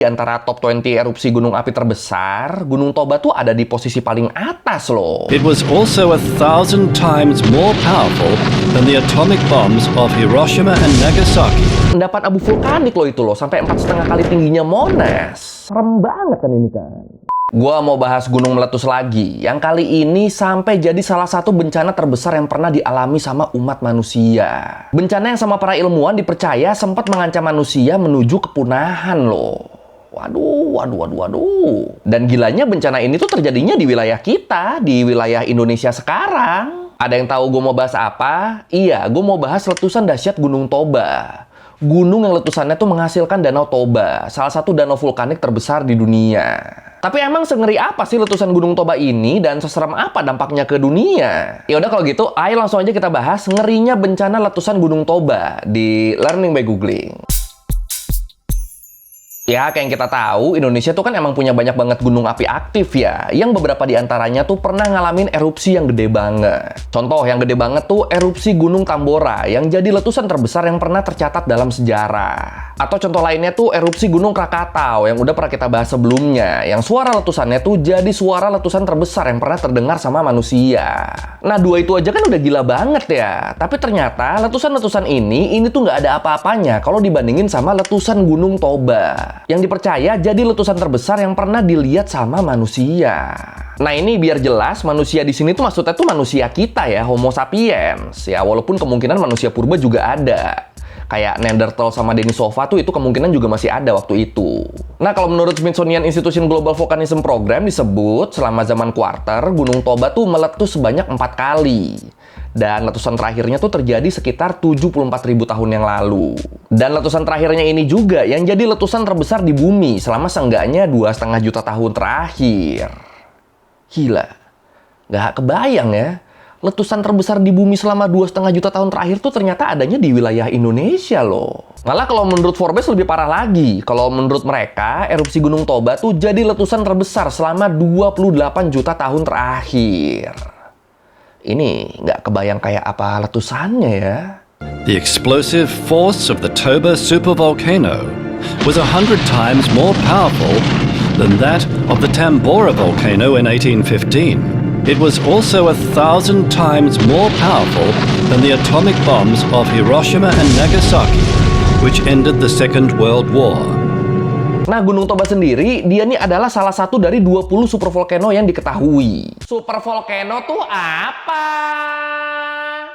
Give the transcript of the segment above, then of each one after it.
Di antara top 20 erupsi gunung api terbesar, Gunung Toba tuh ada di posisi paling atas loh. It was also 1,000 times more powerful than the atomic bombs of Hiroshima and Nagasaki. Endapan abu vulkanik loh itu loh, sampai 4,5 kali tingginya Monas. Serem banget kan ini kan. Gua mau bahas gunung meletus lagi, yang kali ini sampai jadi salah satu bencana terbesar yang pernah dialami sama umat manusia. Bencana yang sama para ilmuwan dipercaya sempat mengancam manusia menuju kepunahan loh. Waduh. Dan gilanya bencana ini tuh terjadinya di wilayah kita, di wilayah Indonesia sekarang. Ada yang tahu gue mau bahas apa? Iya, gue mau bahas letusan dahsyat Gunung Toba. Gunung yang letusannya tuh menghasilkan Danau Toba, salah satu danau vulkanik terbesar di dunia. Tapi emang sengeri apa sih letusan Gunung Toba ini dan seserem apa dampaknya ke dunia? Ya udah kalau gitu, ayo langsung aja kita bahas ngerinya bencana letusan Gunung Toba di Learning by Googling. Ya, kayak yang kita tahu, Indonesia tuh kan emang punya banyak banget gunung api aktif ya, yang beberapa di antaranya tuh pernah ngalamin erupsi yang gede banget. Contoh yang gede banget tuh erupsi Gunung Tambora, yang jadi letusan terbesar yang pernah tercatat dalam sejarah. Atau contoh lainnya tuh erupsi Gunung Krakatau, yang udah pernah kita bahas sebelumnya, yang suara letusannya tuh jadi suara letusan terbesar yang pernah terdengar sama manusia. Nah, dua itu aja kan udah gila banget ya. Tapi ternyata letusan-letusan ini tuh nggak ada apa-apanya kalau dibandingin sama letusan Gunung Toba, yang dipercaya jadi letusan terbesar yang pernah dilihat sama manusia. Nah, ini biar jelas, manusia di sini tuh maksudnya tuh manusia kita ya, Homo sapiens. Ya, walaupun kemungkinan manusia purba juga ada. Kayak Neanderthal sama Denisova tuh itu kemungkinan juga masih ada waktu itu. Nah, kalau menurut Smithsonian Institution Global Volcanism Program disebut selama zaman Quarter, Gunung Toba tuh meletus sebanyak 4 kali. Dan letusan terakhirnya tuh terjadi sekitar 74.000 tahun yang lalu. Dan letusan terakhirnya ini juga yang jadi letusan terbesar di bumi selama seenggaknya 2,5 juta tahun terakhir. Gila, nggak kebayang ya. Letusan terbesar di bumi selama 2,5 juta tahun terakhir tuh ternyata adanya di wilayah Indonesia loh. Malah kalau menurut Forbes lebih parah lagi. Kalau menurut mereka, erupsi Gunung Toba tuh jadi letusan terbesar selama 28 juta tahun terakhir. Ini nggak kebayang kayak apa letusannya ya. The explosive force of the Toba supervolcano was 100 times more powerful than that of the Tambora volcano in 1815. It was also 1,000 times more powerful than the atomic bombs of Hiroshima and Nagasaki, which ended the Second World War. Nah, Gunung Toba sendiri, dia nih adalah salah satu dari 20 supervolcano yang diketahui. Supervolcano tuh apa?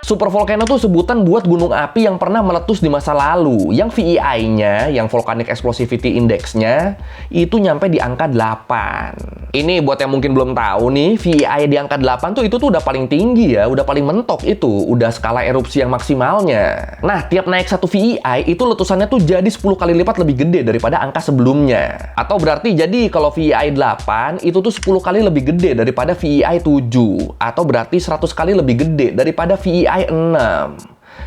Supervolcano tuh sebutan buat gunung api yang pernah meletus di masa lalu, yang VEI-nya, yang Volcanic Explosivity Index-nya, itu nyampe di angka 8. Ini buat yang mungkin belum tahu nih, VEI di angka 8 tuh itu tuh udah paling tinggi ya, udah paling mentok itu, udah skala erupsi yang maksimalnya. Nah, tiap naik satu VEI, itu letusannya tuh jadi 10 kali lipat lebih gede daripada angka sebelumnya. Atau berarti jadi kalau VEI 8, itu tuh 10 kali lebih gede daripada VEI 7. Atau berarti 100 kali lebih gede daripada VEI 6.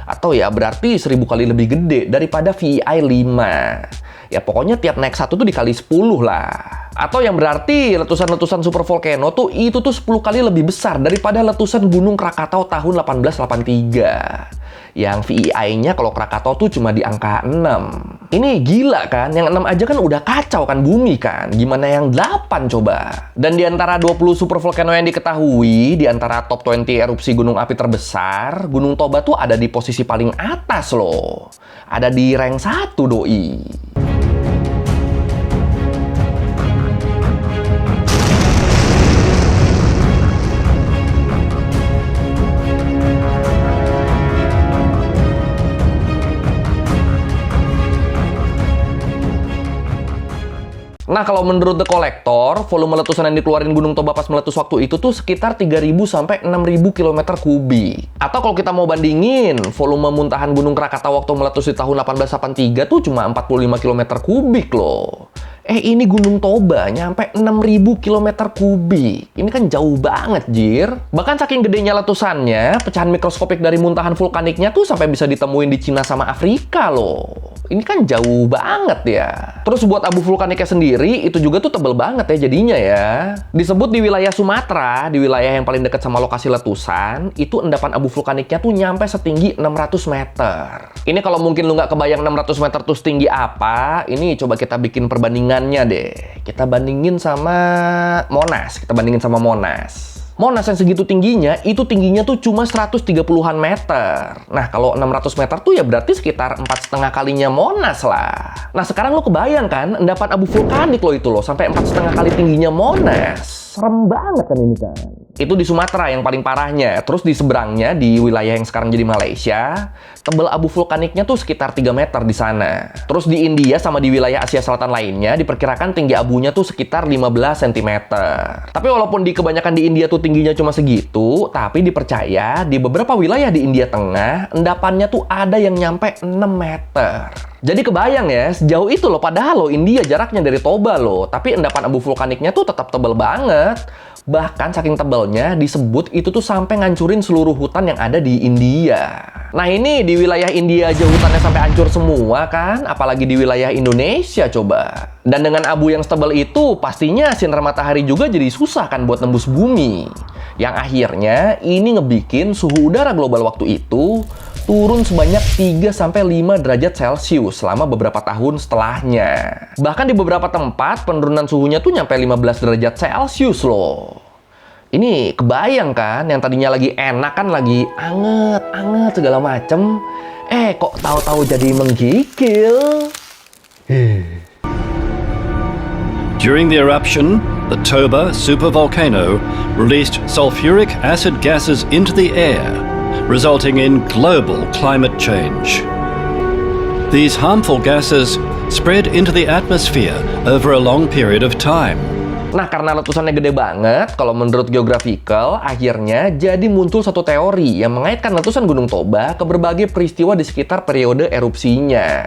Atau ya berarti 1000 kali lebih gede daripada VEI 5. Ya pokoknya tiap naik satu tuh dikali 10 lah. Atau yang berarti letusan-letusan supervolcano tuh itu tuh 10 kali lebih besar daripada letusan Gunung Krakatau tahun 1883. Yang VEI-nya kalau Krakatau tuh cuma di angka 6. Ini gila kan? Yang 6 aja kan udah kacau kan bumi kan? Gimana yang 8 coba? Dan di antara 20 supervolcano yang diketahui, di antara top 20 erupsi gunung api terbesar, Gunung Toba tuh ada di posisi paling atas loh. Ada di rank 1 doi. Nah, kalau menurut The Collector, volume letusan yang dikeluarin Gunung Toba pas meletus waktu itu tuh sekitar 3.000 sampai 6.000 km kubik. Atau kalau kita mau bandingin, volume muntahan Gunung Krakatau waktu meletus di tahun 1883 tuh cuma 45 km kubik loh. Ini Gunung Toba nyampe 6.000 km kubik. Ini kan jauh banget, Jir. Bahkan saking gedenya letusannya, pecahan mikroskopik dari muntahan vulkaniknya tuh sampai bisa ditemuin di Cina sama Afrika loh. Ini kan jauh banget ya. Terus buat abu vulkaniknya sendiri, itu juga tuh tebel banget ya jadinya ya. Disebut di wilayah Sumatera, di wilayah yang paling dekat sama lokasi letusan, itu endapan abu vulkaniknya tuh nyampe setinggi 600 meter. Ini kalau mungkin lu nggak kebayang 600 meter tuh setinggi apa, ini coba kita bikin perbandingan bandingannya deh. Kita bandingin sama Monas. Monas yang segitu tingginya, itu tingginya tuh cuma 130-an meter. Nah, kalau 600 meter tuh ya berarti sekitar 4,5 kalinya Monas lah. Nah, sekarang lo kebayang kan, endapan abu vulkanik lo itu loh, sampai 4,5 kali tingginya Monas. Serem banget kan ini kan. Itu di Sumatera yang paling parahnya. Terus di seberangnya, di wilayah yang sekarang jadi Malaysia, tebal abu vulkaniknya tuh sekitar 3 meter di sana. Terus di India sama di wilayah Asia Selatan lainnya, diperkirakan tinggi abunya tuh sekitar 15 cm. Tapi walaupun di kebanyakan di India tuh tingginya cuma segitu, tapi dipercaya di beberapa wilayah di India Tengah, endapannya tuh ada yang nyampe 6 meter. Jadi kebayang ya, sejauh itu loh, padahal loh India jaraknya dari Toba loh, tapi endapan abu vulkaniknya tuh tetap tebal banget. Bahkan saking tebalnya disebut itu tuh sampai ngancurin seluruh hutan yang ada di India. Nah ini di wilayah India aja hutannya sampai hancur semua kan, apalagi di wilayah Indonesia coba. Dan dengan abu yang setebal itu, pastinya sinar matahari juga jadi susah kan buat nembus bumi. Yang akhirnya ini ngebikin suhu udara global waktu itu turun sebanyak 3-5 derajat Celcius selama beberapa tahun setelahnya. Bahkan di beberapa tempat penurunan suhunya tuh nyampe 15 derajat Celcius loh. Ini kebayang kan, yang tadinya lagi enak kan, lagi anget segala macem. Kok tahu-tahu jadi menggigil. During the eruption, the Toba supervolcano released sulfuric acid gases into the air, resulting in global climate change. These harmful gases spread into the atmosphere over a long period of time. Nah, karena letusannya gede banget, kalau menurut Geographical, akhirnya jadi muncul satu teori yang mengaitkan letusan Gunung Toba ke berbagai peristiwa di sekitar periode erupsinya.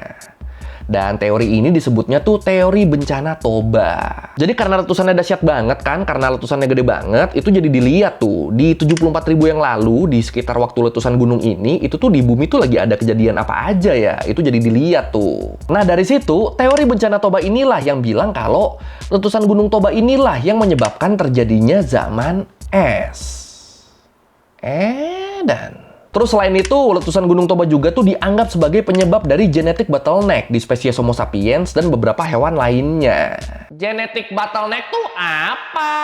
Dan teori ini disebutnya tuh teori bencana Toba. Jadi karena letusannya dahsyat banget kan, karena letusannya gede banget, itu jadi dilihat tuh, di 74.000 yang lalu, di sekitar waktu letusan gunung ini, itu tuh di bumi tuh lagi ada kejadian apa aja ya, itu jadi dilihat tuh. Nah dari situ, teori bencana Toba inilah yang bilang kalau letusan Gunung Toba inilah yang menyebabkan terjadinya zaman es. Dan terus selain itu, letusan Gunung Toba juga tuh dianggap sebagai penyebab dari genetic bottleneck di spesies Homo sapiens dan beberapa hewan lainnya. Genetic bottleneck tuh apa?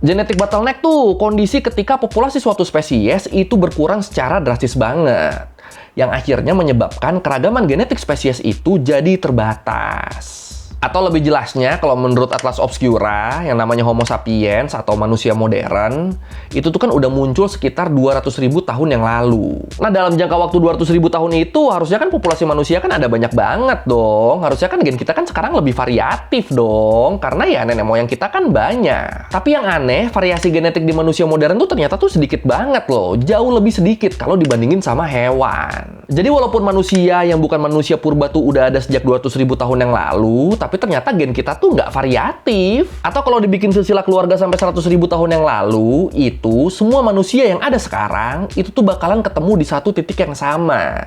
Genetic bottleneck tuh kondisi ketika populasi suatu spesies itu berkurang secara drastis banget, yang akhirnya menyebabkan keragaman genetik spesies itu jadi terbatas. Atau lebih jelasnya, kalau menurut Atlas Obscura, yang namanya Homo sapiens atau manusia modern, itu tuh kan udah muncul sekitar 200.000 tahun yang lalu. Nah, dalam jangka waktu 200.000 tahun itu, harusnya kan populasi manusia kan ada banyak banget dong. Harusnya kan gen kita kan sekarang lebih variatif dong, karena ya nenek moyang kita kan banyak. Tapi yang aneh, variasi genetik di manusia modern tuh ternyata tuh sedikit banget loh. Jauh lebih sedikit kalau dibandingin sama hewan. Jadi walaupun manusia yang bukan manusia purba tuh udah ada sejak 200.000 tahun yang lalu, tapi ternyata gen kita tuh nggak variatif. Atau kalau dibikin silsilah keluarga sampai 100.000 tahun yang lalu, itu semua manusia yang ada sekarang, itu tuh bakalan ketemu di satu titik yang sama.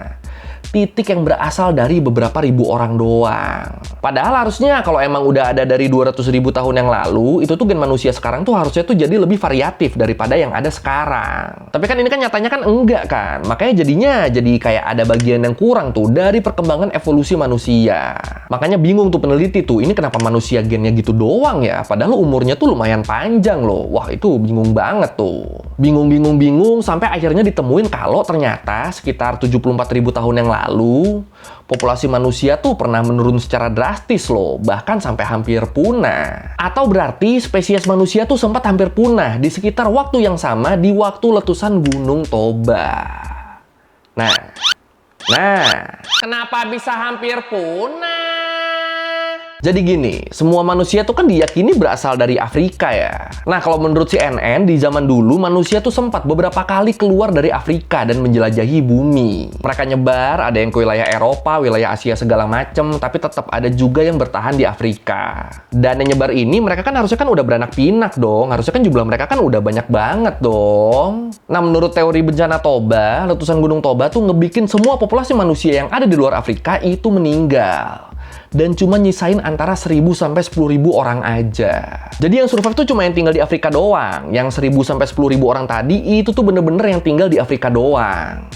Titik yang berasal dari beberapa ribu orang doang. Padahal harusnya kalau emang udah ada dari 200.000 tahun yang lalu, itu tuh gen manusia sekarang tuh harusnya tuh jadi lebih variatif daripada yang ada sekarang. Tapi kan ini kan nyatanya kan enggak kan. Makanya jadinya jadi kayak ada bagian yang kurang tuh dari perkembangan evolusi manusia. Makanya bingung tuh peneliti tuh, ini kenapa manusia gennya gitu doang ya? Padahal umurnya tuh lumayan panjang loh. Wah itu bingung banget tuh. Bingung sampai akhirnya ditemuin kalau ternyata sekitar 74.000 tahun yang lalu, populasi manusia tuh pernah menurun secara drastis loh, bahkan sampai hampir punah. Atau berarti spesies manusia tuh sempat hampir punah di sekitar waktu yang sama di waktu letusan Gunung Toba. Nah, kenapa bisa hampir punah? Jadi gini, semua manusia tuh kan diyakini berasal dari Afrika ya. Nah, kalau menurut CNN, di zaman dulu manusia tuh sempat beberapa kali keluar dari Afrika dan menjelajahi bumi. Mereka nyebar, ada yang ke wilayah Eropa, wilayah Asia segala macem, tapi tetap ada juga yang bertahan di Afrika. Dan yang nyebar ini, mereka kan harusnya kan udah beranak pinak dong. Harusnya kan jumlah mereka kan udah banyak banget dong. Nah, menurut teori bencana Toba, letusan Gunung Toba tuh ngebikin semua populasi manusia yang ada di luar Afrika itu meninggal. Dan cuma nyisain antara 1.000 sampai 10.000 orang aja. Jadi yang survive tuh cuma yang tinggal di Afrika doang. Yang 1.000 sampai 10.000 orang tadi itu tuh bener-bener yang tinggal di Afrika doang.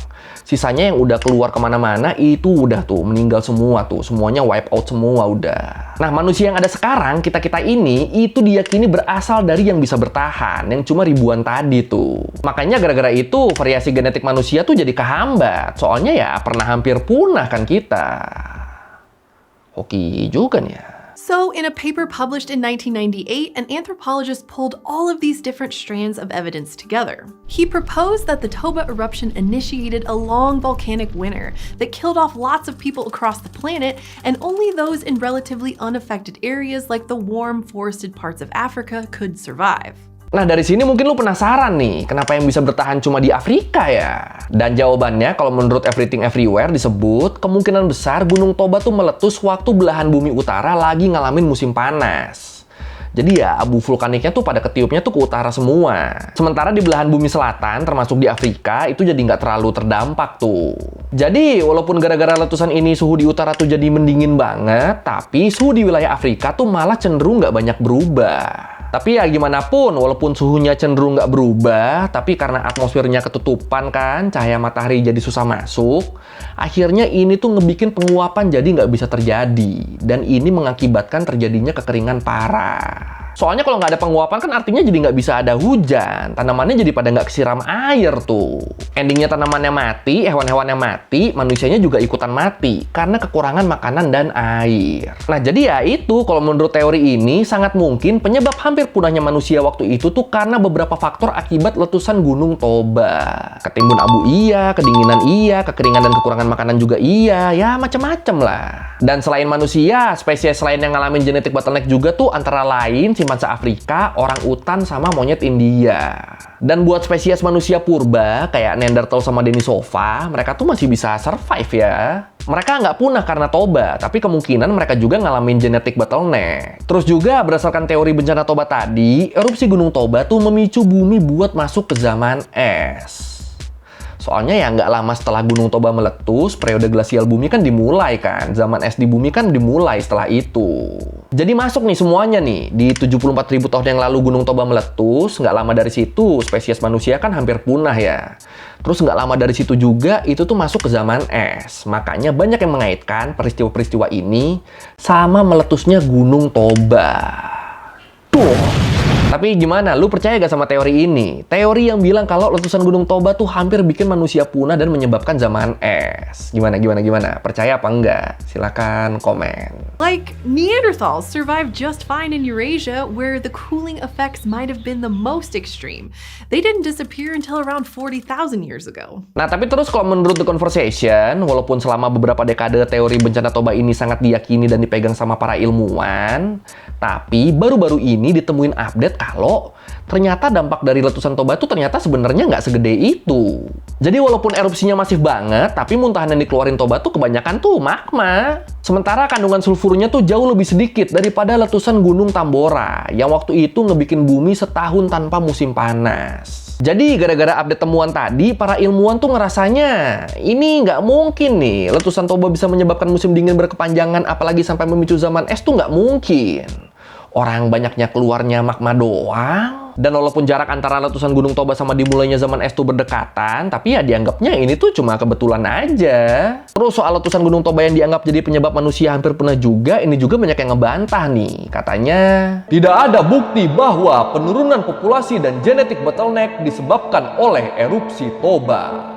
Sisanya yang udah keluar kemana-mana itu udah tuh meninggal semua tuh. Semuanya wipe out semua udah. Nah, manusia yang ada sekarang, kita-kita ini, itu diyakini berasal dari yang bisa bertahan. Yang cuma ribuan tadi tuh. Makanya gara-gara itu, variasi genetik manusia tuh jadi kehambat. Soalnya ya pernah hampir punah kan kita. Hoki juga nih ya. So, in a paper published in 1998, an anthropologist pulled all of these different strands of evidence together. He proposed that the Toba eruption initiated a long volcanic winter that killed off lots of people across the planet, and only those in relatively unaffected areas like the warm, forested parts of Africa could survive. Nah, dari sini mungkin lu penasaran nih, kenapa yang bisa bertahan cuma di Afrika ya? Dan jawabannya, kalau menurut Everything Everywhere disebut, kemungkinan besar Gunung Toba tuh meletus waktu belahan bumi utara lagi ngalamin musim panas. Jadi ya, abu vulkaniknya tuh pada ketiupnya tuh ke utara semua. Sementara di belahan bumi selatan, termasuk di Afrika, itu jadi nggak terlalu terdampak tuh. Jadi, walaupun gara-gara letusan ini suhu di utara tuh jadi mendingin banget, tapi suhu di wilayah Afrika tuh malah cenderung nggak banyak berubah. Tapi ya gimana pun, walaupun suhunya cenderung nggak berubah, tapi karena atmosfernya ketutupan kan, cahaya matahari jadi susah masuk, akhirnya ini tuh ngebikin penguapan jadi nggak bisa terjadi. Dan ini mengakibatkan terjadinya kekeringan parah. Soalnya kalau nggak ada penguapan kan artinya jadi nggak bisa ada hujan. Tanamannya jadi pada nggak kesiram air tuh. Endingnya tanamannya mati, hewan-hewannya mati, manusianya juga ikutan mati. Karena kekurangan makanan dan air. Nah jadi ya itu, kalau menurut teori ini, sangat mungkin penyebab hampir punahnya manusia waktu itu tuh karena beberapa faktor akibat letusan Gunung Toba. Ketimbun abu iya, kedinginan iya, kekeringan dan kekurangan makanan juga iya. Ya macam-macam lah. Dan selain manusia, spesies lain yang ngalamin genetic bottleneck juga tuh antara lain simpanse Afrika, orang utan, sama monyet India. Dan buat spesies manusia purba, kayak Neanderthal sama Denisova, mereka tuh masih bisa survive ya. Mereka nggak punah karena Toba, tapi kemungkinan mereka juga ngalamin genetic bottleneck. Terus juga berdasarkan teori bencana Toba tadi, erupsi Gunung Toba tuh memicu bumi buat masuk ke zaman es. Soalnya ya nggak lama setelah Gunung Toba meletus, periode glasial bumi kan dimulai kan. Zaman es di bumi kan dimulai setelah itu. Jadi masuk nih semuanya nih. Di 74.000 tahun yang lalu Gunung Toba meletus, nggak lama dari situ spesies manusia kan hampir punah ya. Terus nggak lama dari situ juga itu tuh masuk ke zaman es. Makanya banyak yang mengaitkan peristiwa-peristiwa ini sama meletusnya Gunung Toba. Tuh. Tapi gimana? Lu percaya gak sama teori ini? Teori yang bilang kalau letusan Gunung Toba tuh hampir bikin manusia punah dan menyebabkan zaman es. Gimana? Percaya apa enggak? Silakan komen. Like, Neanderthals survived just fine in Eurasia, where the cooling effects might have been the most extreme. They didn't disappear until around 40,000 years ago. Nah, tapi terus kalau menurut The Conversation, walaupun selama beberapa dekade teori bencana Toba ini sangat diyakini dan dipegang sama para ilmuwan, tapi baru-baru ini ditemuin update kalau ternyata dampak dari letusan Toba tuh ternyata sebenarnya nggak segede itu. Jadi walaupun erupsinya masif banget, tapi muntahan yang dikeluarin Toba tuh kebanyakan tuh magma. Sementara kandungan sulfurnya tuh jauh lebih sedikit daripada letusan Gunung Tambora, yang waktu itu ngebikin bumi setahun tanpa musim panas. Jadi gara-gara update temuan tadi, para ilmuwan tuh ngerasanya ini nggak mungkin nih letusan Toba bisa menyebabkan musim dingin berkepanjangan, apalagi sampai memicu zaman es tuh nggak mungkin. Orang banyaknya keluarnya magma doang. Dan walaupun jarak antara letusan Gunung Toba sama dimulainya zaman es tuh berdekatan, tapi ya dianggapnya ini tuh cuma kebetulan aja. Terus soal letusan Gunung Toba yang dianggap jadi penyebab manusia hampir punah juga, ini juga banyak yang ngebantah nih. Katanya, tidak ada bukti bahwa penurunan populasi dan genetic bottleneck disebabkan oleh erupsi Toba.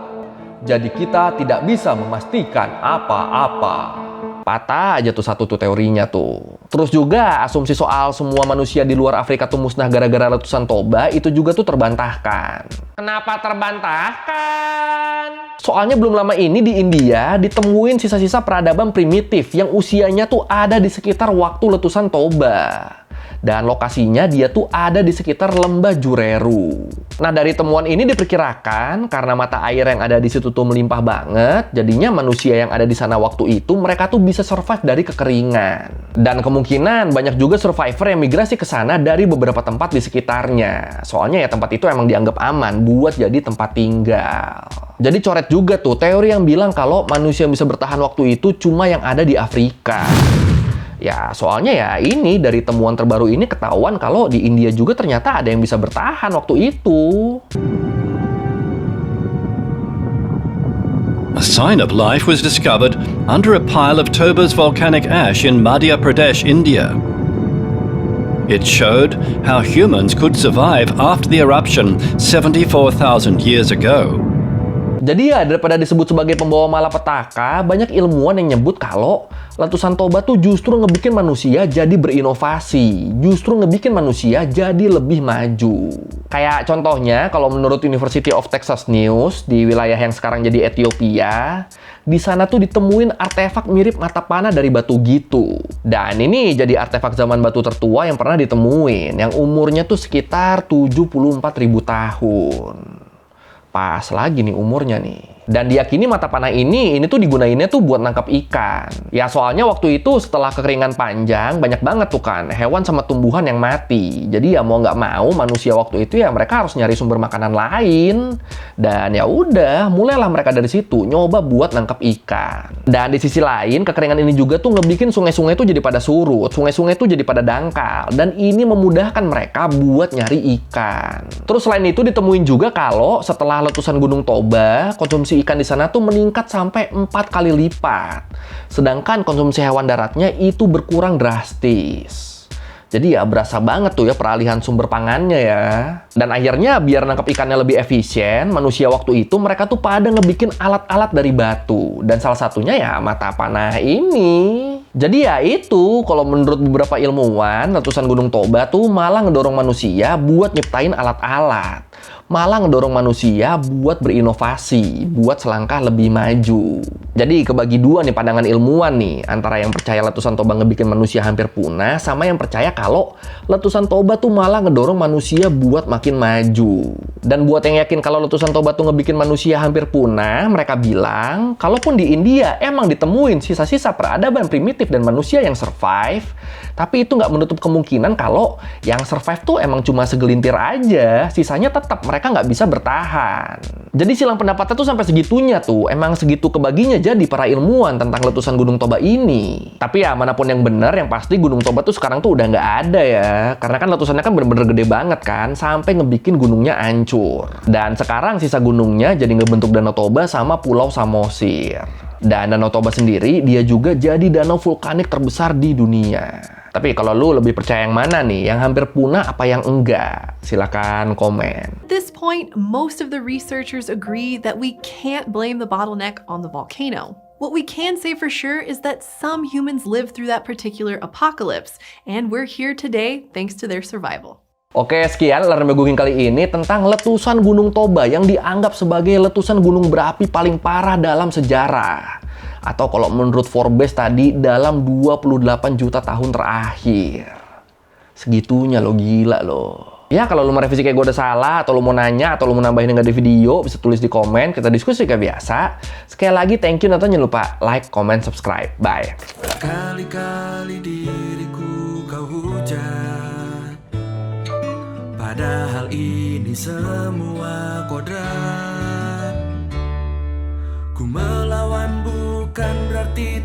Jadi kita tidak bisa memastikan apa-apa. Patah aja tuh satu tuh teorinya tuh. Terus juga asumsi soal semua manusia di luar Afrika tuh musnah gara-gara letusan Toba itu juga tuh terbantahkan. Kenapa terbantahkan? Soalnya belum lama ini di India ditemuin sisa-sisa peradaban primitif yang usianya tuh ada di sekitar waktu letusan Toba. Dan lokasinya dia tuh ada di sekitar lembah Jureru. Nah, dari temuan ini diperkirakan karena mata air yang ada di situ tuh melimpah banget, jadinya manusia yang ada di sana waktu itu mereka tuh bisa survive dari kekeringan. Dan kemungkinan banyak juga survivor yang migrasi ke sana dari beberapa tempat di sekitarnya. Soalnya ya tempat itu emang dianggap aman buat jadi tempat tinggal. Jadi coret juga tuh teori yang bilang kalau manusia yang bisa bertahan waktu itu cuma yang ada di Afrika. Ya, soalnya ya ini dari temuan terbaru ini ketahuan kalau di India juga ternyata ada yang bisa bertahan waktu itu. sign of life was discovered under a pile of Toba's volcanic ash in Madhya Pradesh, India. It showed how humans could survive after the eruption 74,000 years ago. Jadi ya, daripada disebut sebagai pembawa malapetaka, banyak ilmuwan yang nyebut kalau letusan Toba tuh justru ngebikin manusia jadi berinovasi, justru ngebikin manusia jadi lebih maju. Kayak contohnya, kalau menurut University of Texas News, di wilayah yang sekarang jadi Ethiopia, di sana tuh ditemuin artefak mirip mata panah dari batu gitu. Dan ini jadi artefak zaman batu tertua yang pernah ditemuin, yang umurnya tuh sekitar 74.000 tahun. Pas lagi nih umurnya nih. Dan diyakini mata panah ini tuh digunainnya tuh buat nangkap ikan. Ya soalnya waktu itu setelah kekeringan panjang, banyak banget tuh kan hewan sama tumbuhan yang mati. Jadi ya mau nggak mau manusia waktu itu ya mereka harus nyari sumber makanan lain. Dan ya udah, mulailah mereka dari situ nyoba buat nangkap ikan. Dan di sisi lain, kekeringan ini juga tuh ngebikin sungai-sungai tuh jadi pada surut, sungai-sungai tuh jadi pada dangkal. Dan ini memudahkan mereka buat nyari ikan. Terus selain itu ditemuin juga kalau setelah letusan Gunung Toba, konsumsi ikan di sana tuh meningkat sampai 4 kali lipat. Sedangkan konsumsi hewan daratnya itu berkurang drastis. Jadi ya berasa banget tuh ya peralihan sumber pangannya ya. Dan akhirnya biar nangkep ikannya lebih efisien, manusia waktu itu mereka tuh pada ngebikin alat-alat dari batu. Dan salah satunya ya mata panah ini. Jadi ya itu, kalau menurut beberapa ilmuwan, letusan Gunung Toba tuh malah ngedorong manusia buat nyiptain alat-alat. Malah ngedorong manusia buat berinovasi, buat selangkah lebih maju. Jadi kebagi dua nih pandangan ilmuwan nih, antara yang percaya letusan Toba ngebikin manusia hampir punah, sama yang percaya kalau letusan Toba tuh malah ngedorong manusia buat makin maju. Dan buat yang yakin kalau letusan Toba tuh ngebikin manusia hampir punah, mereka bilang, kalaupun di India emang ditemuin sisa-sisa peradaban primitif dan manusia yang survive, tapi itu nggak menutup kemungkinan kalau yang survive tuh emang cuma segelintir aja, sisanya tetap mereka nggak bisa bertahan. Jadi silang pendapatnya tuh sampai segitunya tuh, emang segitu kebaginya jadi para ilmuwan tentang letusan Gunung Toba ini. Tapi ya manapun yang benar, yang pasti Gunung Toba tuh sekarang tuh udah nggak ada ya, karena kan letusannya kan bener-bener gede banget kan, sampai ngebikin gunungnya hancur. Dan sekarang sisa gunungnya jadi ngebentuk Danau Toba sama Pulau Samosir. Dan Danau Toba sendiri, dia juga jadi danau vulkanik terbesar di dunia. Tapi kalau lu lebih percaya yang mana nih? Yang hampir punah apa yang enggak? Silakan komen. At this point, most of the researchers agree that we can't blame the bottleneck on the volcano. What we can say for sure is that some humans lived through that particular apocalypse, and we're here today thanks to their survival. Oke, sekian Learn by Googling kali ini tentang letusan Gunung Toba yang dianggap sebagai letusan gunung berapi paling parah dalam sejarah. Atau kalau menurut Forbes tadi, dalam 28 juta tahun terakhir. Segitunya lo, gila lo. Ya, kalau lo mau revisi kayak gue udah salah, atau lo mau nanya, atau lo mau nambahin yang nggak di video, bisa tulis di komen, kita diskusi kayak biasa. Sekali lagi, thank you, dan jangan lupa like, comment, subscribe. Bye. Kali-kali diriku kau hujat, padahal ini semua kodrat. Ku melawan bukan berarti